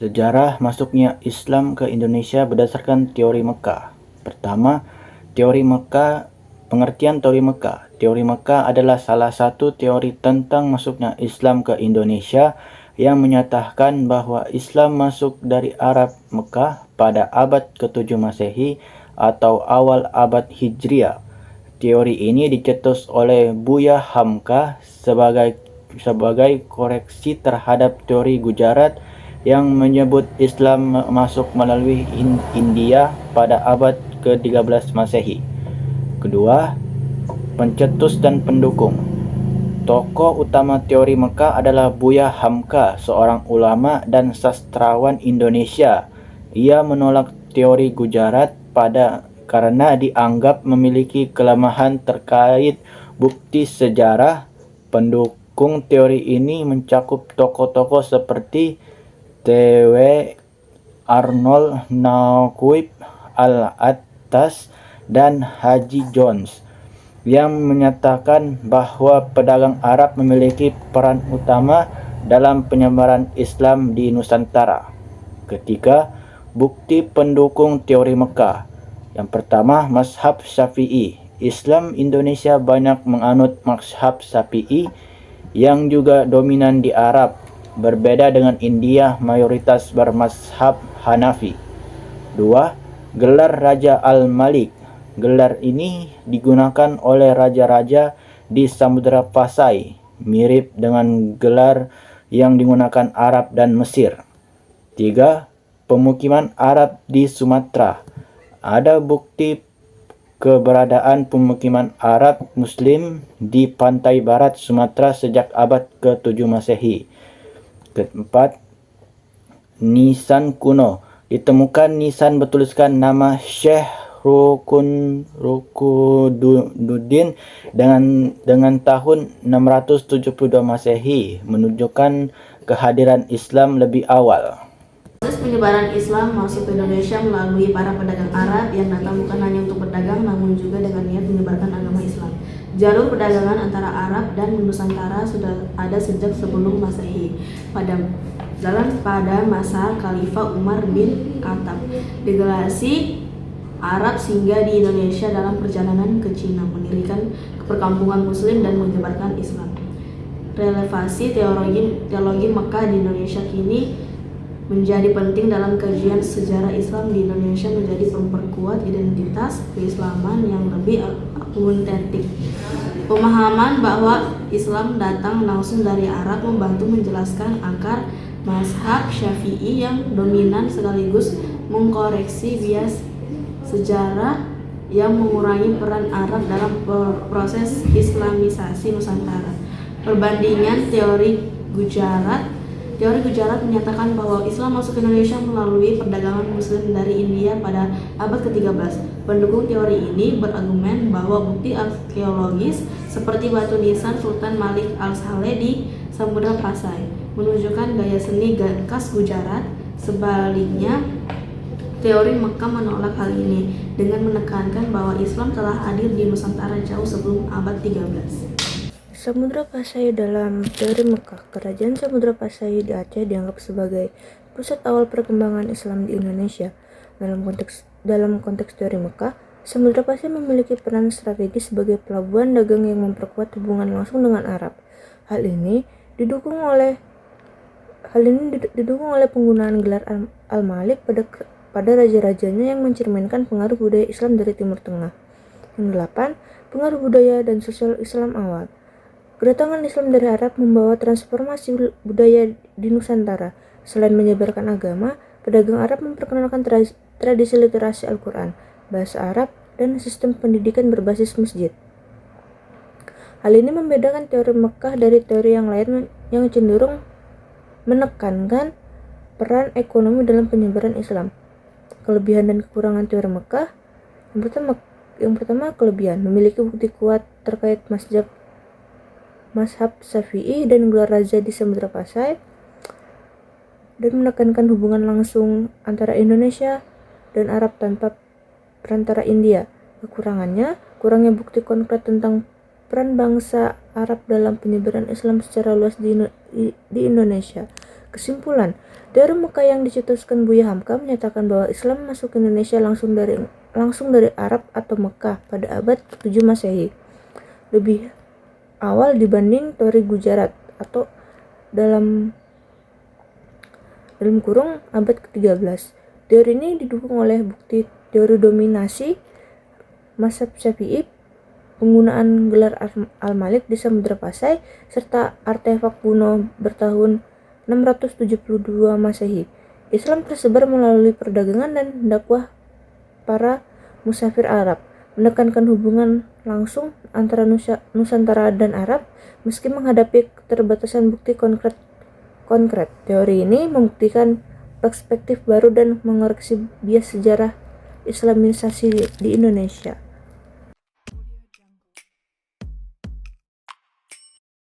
Sejarah masuknya Islam ke Indonesia berdasarkan teori Mekah. Pertama, teori Mekah. Pengertian teori Mekah. Teori Mekah adalah salah satu teori tentang masuknya Islam ke Indonesia yang menyatakan bahwa Islam masuk dari Arab Mekah pada abad ke-7 Masehi atau awal abad Hijriah. Teori ini dicetus oleh Buya Hamka sebagai koreksi terhadap teori Gujarat yang menyebut Islam masuk melalui India pada abad ke-13 Masehi. Kedua, pencetus dan pendukung. Tokoh utama teori Mekah adalah Buya Hamka, seorang ulama dan sastrawan Indonesia. Ia menolak teori Gujarat karena dianggap memiliki kelemahan terkait bukti sejarah. Pendukung teori ini mencakup tokoh-tokoh seperti T.W. Arnold Naquib Al-Attas dan Haji Jones, yang menyatakan bahwa pedagang Arab memiliki peran utama dalam penyebaran Islam di Nusantara. Ketiga, bukti pendukung teori Mekah. Yang pertama, mazhab Syafi'i. Islam Indonesia banyak menganut mazhab Syafi'i yang juga dominan di Arab. Berbeda dengan India, mayoritas bermazhab Hanafi. 2. Gelar Raja Al-Malik. Gelar ini digunakan oleh raja-raja di Samudra Pasai, mirip dengan gelar yang digunakan Arab dan Mesir. 3. Pemukiman Arab di Sumatera. Ada bukti keberadaan pemukiman Arab Muslim di pantai barat Sumatera sejak abad ke-7 Masehi. Keempat, nisan kuno. Ditemukan nisan bertuliskan nama Syekh Rukunuddin dengan tahun 672 Masehi, menunjukkan kehadiran Islam lebih awal. Proses penyebaran Islam masuk ke Indonesia melalui para pedagang Arab yang datang bukan hanya untuk berdagang, namun juga dengan niat menyebarkan agama Islam. Jalur perdagangan antara Arab dan Nusantara sudah ada sejak sebelum Masehi pada masa Khalifah Umar bin Khattab. Delegasi Arab singgah di Indonesia dalam perjalanan ke Cina, mendirikan perkampungan Muslim dan menyebarkan Islam. Relevansi teologi Mekah di Indonesia kini menjadi penting dalam kajian sejarah Islam di Indonesia, menjadi memperkuat identitas keislaman yang lebih autentik. Pemahaman bahwa Islam datang langsung dari Arab membantu menjelaskan akar mazhab Syafi'i yang dominan sekaligus mengkoreksi bias sejarah yang mengurangi peran Arab dalam proses Islamisasi Nusantara. Perbandingan teori Gujarat menyatakan bahwa Islam masuk ke Indonesia melalui perdagangan Muslim dari India pada abad ke-13. Pendukung teori ini berargumen bahwa bukti arkeologis seperti batu nisan Sultan Malik Al-Saleh di Samudra Pasai menunjukkan gaya seni khas Gujarat. Sebaliknya, teori Mekah menolak hal ini dengan menekankan bahwa Islam telah hadir di Nusantara jauh sebelum abad 13. Samudra Pasai. Dalam teori Mekah, kerajaan Samudra Pasai di Aceh dianggap sebagai pusat awal perkembangan Islam di Indonesia. Dalam konteks teori Mekah, Samudra Pasai memiliki peran strategis sebagai pelabuhan dagang yang memperkuat hubungan langsung dengan Arab. Hal ini didukung oleh penggunaan gelar Al-Malik pada raja-rajanya yang mencerminkan pengaruh budaya Islam dari Timur Tengah. Yang 8, pengaruh budaya dan sosial Islam awal. Kedatangan Islam dari Arab membawa transformasi budaya di Nusantara. Selain menyebarkan agama, pedagang Arab memperkenalkan tradisi literasi Al-Quran, bahasa Arab, dan sistem pendidikan berbasis masjid. Hal ini membedakan teori Mekah dari teori yang lain yang cenderung menekankan peran ekonomi dalam penyebaran Islam. Kelebihan dan kekurangan teori Mekah. Yang pertama, kelebihan memiliki bukti kuat terkait mazhab Syafi'i dan gelar raja di Samudra Pasai, dan menekankan hubungan langsung antara Indonesia dan Arab tanpa perantara India. Kekurangannya, kurangnya bukti konkret tentang peran bangsa Arab dalam penyebaran Islam secara luas di Indonesia. Kesimpulan, teori Mekah yang dicetuskan Buya Hamka menyatakan bahwa Islam masuk ke Indonesia langsung dari Arab atau Mekah pada abad ke-7 Masehi. Lebih awal dibanding teori Gujarat atau dalam kurung abad ke-13. Teori ini didukung oleh bukti teori dominasi mazhab Syafi'i, penggunaan gelar Al-Malik di Samudra Pasai, serta artefak kuno bertahun 672 Masehi. Islam tersebar melalui perdagangan dan dakwah para musafir Arab, menekankan hubungan langsung antara Nusantara dan Arab meski menghadapi keterbatasan bukti konkret. Teori ini membuktikan perspektif baru dan mengoreksi bias sejarah Islamisasi di Indonesia.